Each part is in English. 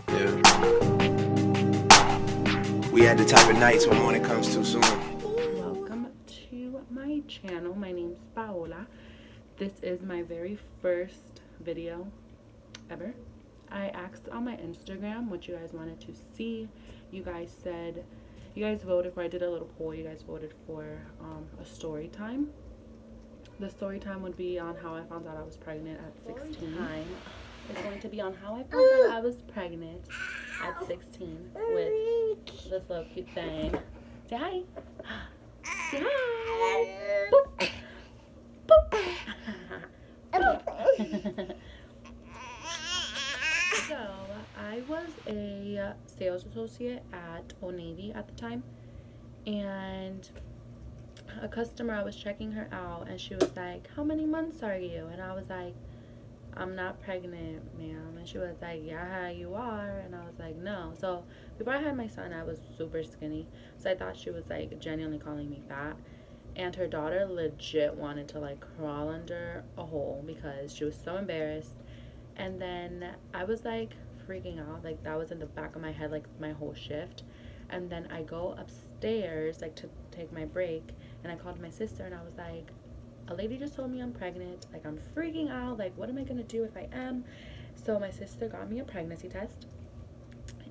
Yeah. We had the type of nights when morning comes too soon. Welcome to my channel. My name's Paola. This is my very first video ever. I asked on my Instagram what you guys wanted to see. You guys voted for, I did a little poll. You guys voted for a story time. The story time would be on how I found out I was pregnant at 16. Time is going to be on how I found out I was pregnant at 16 with this little cute thing. Say hi. Say hi. Boop. Boop. So, I was a sales associate at Old Navy at the time, and a customer, I was checking her out, and she was like, "How many months are you?" And I was like, "I'm not pregnant, ma'am." And she was like, "Yeah, you are." And I was like, "No." So before I had my son, I was super skinny, so I thought she was like genuinely calling me fat. And her daughter legit wanted to like crawl under a hole because she was so embarrassed. And then I was like freaking out, like that was in the back of my head like my whole shift. And then I go upstairs like to take my break, and I called my sister and I was like, "A lady just told me I'm pregnant, like I'm freaking out, like what am I gonna do if I am?" So my sister got me a pregnancy test,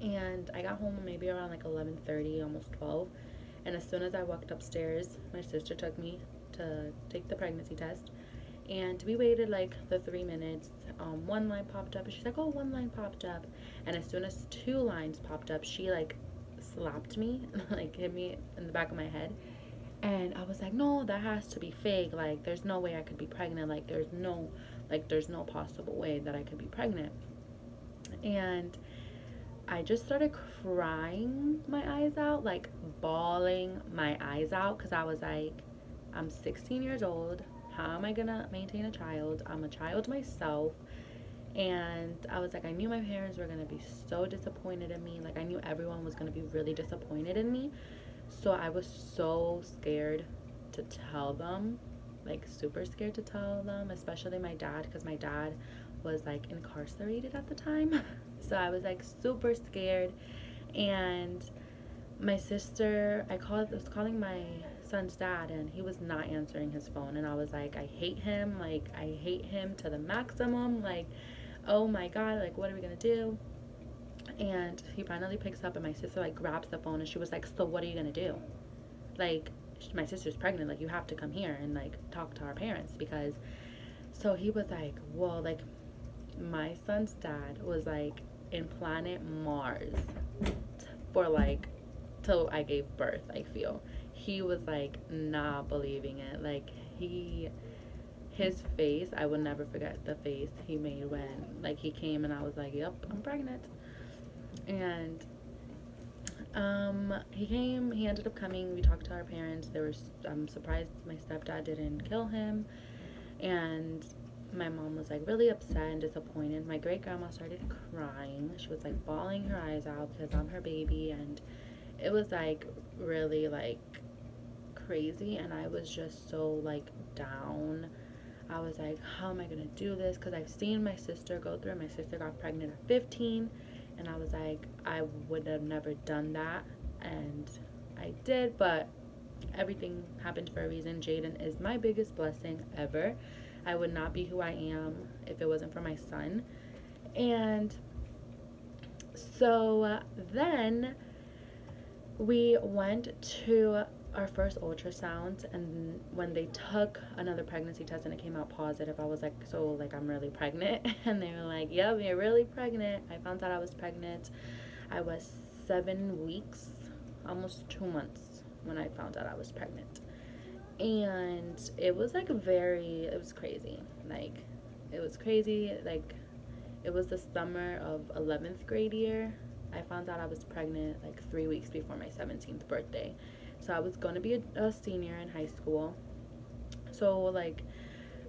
and I got home maybe around like 11:30, almost 12. And as soon as I walked upstairs, my sister took me to take the pregnancy test, and we waited like the 3 minutes. One line popped up and she's like, "Oh, one line popped up." And as soon as two lines popped up, she like slapped me and like hit me in the back of my head. And I was like, "No, that has to be fake. Like there's no way I could be pregnant. Like there's no possible way that I could be pregnant." And I just started crying my eyes out, like bawling my eyes out, because I was like, I'm 16 years old. How am I gonna maintain a child? I'm a child myself. And I was like, I knew my parents were gonna be so disappointed in me. Like I knew everyone was gonna be really disappointed in me. So I was so scared to tell them, like super scared to tell them, especially my dad, because my dad was like incarcerated at the time. So I was like super scared. And my sister, I was calling my son's dad, and he was not answering his phone. And I was like, I hate him, like I hate him to the maximum, like oh my god, like what are we gonna do? And he finally picks up, and my sister like grabs the phone, and she was like, "So what are you gonna do? Like my sister's pregnant, like you have to come here and like talk to our parents." Because so he was like, well, like my son's dad was like in planet Mars for like till I gave birth. I feel he was like not believing it. Like his face, I will never forget the face he made when like he came, and I was like, "Yep, I'm pregnant." And he came, he ended up coming, we talked to our parents. I'm surprised my stepdad didn't kill him. And my mom was like really upset and disappointed. My great grandma started crying. She was like bawling her eyes out because I'm her baby, and it was like really like crazy. And I was just so like down. I was like, how am I gonna do this? Because I've seen my sister go through it. My sister got pregnant at 15, and I was like, I would have never done that, and I did. But everything happened for a reason. Jaden is my biggest blessing ever. I would not be who I am if it wasn't for my son. And so then we went to our first ultrasound, and when they took another pregnancy test and it came out positive, I was like, "So like I'm really pregnant?" And they were like, "Yep, you're really pregnant." I found out I was pregnant. I was 7 weeks, almost 2 months, when I found out I was pregnant. And it was like it was crazy. Like it was crazy. Like it was the summer of 11th grade year. I found out I was pregnant like 3 weeks before my 17th birthday. So I was going to be a senior in high school. So like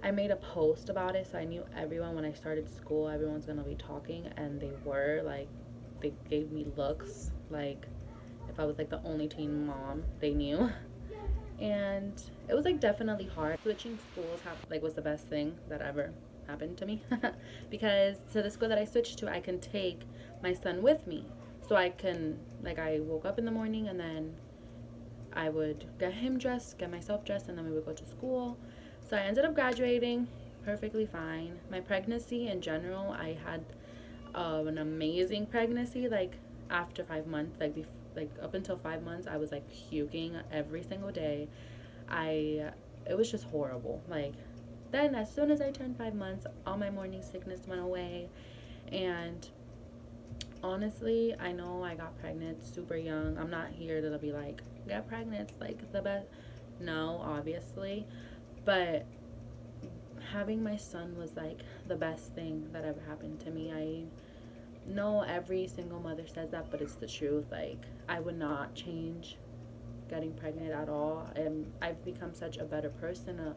I made a post about it, so I knew everyone when I started school, everyone's going to be talking, and they were like, they gave me looks like if I was like the only teen mom, they knew. And it was like definitely hard. Switching schools was the best thing that ever happened to me. Because to the school that I switched to, I can take my son with me. So I can, like, I woke up in the morning and then I would get him dressed, get myself dressed, and then we would go to school. So I ended up graduating perfectly fine. My pregnancy in general, I had an amazing pregnancy. Like after 5 months, like up until 5 months, I was like puking every single day. It was just horrible. Like then as soon as I turned 5 months, all my morning sickness went away. And honestly, I know I got pregnant super young. I'm not here to be like, get pregnant, it's like the best. No, obviously. But having my son was like the best thing that ever happened to me. I know every single mother says that, but it's the truth. Like, I would not change getting pregnant at all. I've become such a better person.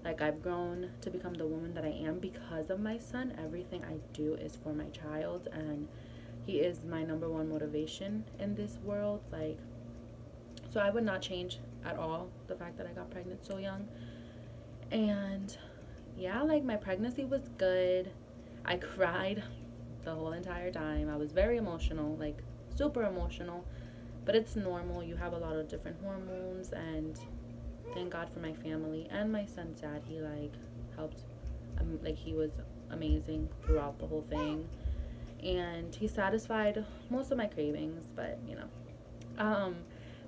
Like, I've grown to become the woman that I am because of my son. Everything I do is for my child, and he is my number one motivation in this world. Like, so I would not change at all the fact that I got pregnant so young. And yeah, like, my pregnancy was good. I cried the whole entire time. I was very emotional, like super emotional, but it's normal. You have a lot of different hormones, and thank God for my family and my son's dad. He like helped, like he was amazing throughout the whole thing, and he satisfied most of my cravings. But you know,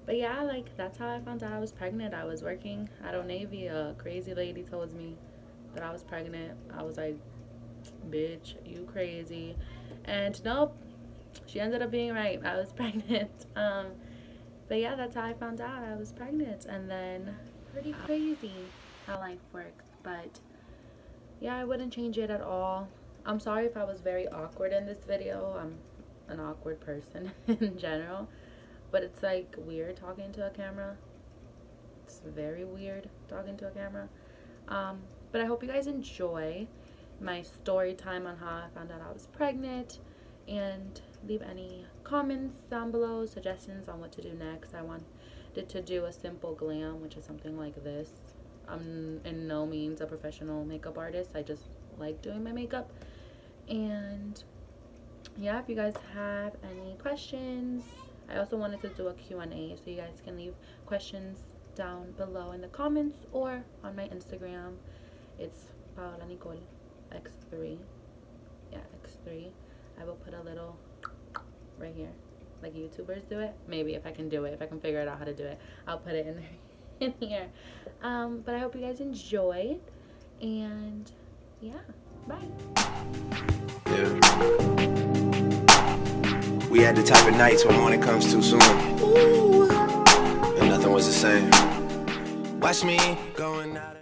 but yeah, like that's how I found out I was pregnant. I was working at Old Navy. A crazy lady told me that I was pregnant. I was like, bitch, you crazy. And nope, she ended up being right. I was pregnant. But yeah, that's how I found out I was pregnant. And then pretty crazy how life works. But yeah, I wouldn't change it at all. I'm sorry if I was very awkward in this video. I'm an awkward person in general, but it's like weird talking to a camera. It's very weird talking to a camera. But I hope you guys enjoy my story time on how I found out I was pregnant, and leave any comments down below, suggestions on what to do next. I wanted to do a simple glam, which is something like this. I'm in no means a professional makeup artist. I just like doing my makeup. And yeah, if you guys have any questions, I also wanted to do a Q&A, so you guys can leave questions down below in the comments or on my Instagram. It's Paola Nicole X3. Yeah, X3. I will put a little right here, like YouTubers do it. Maybe if I can do it, if I can figure it out how to do it, I'll put it in there, in here. But I hope you guys enjoy, and yeah, bye. Yeah. We had the type of nights when morning comes too soon. Ooh. And nothing was the same. Watch me going out.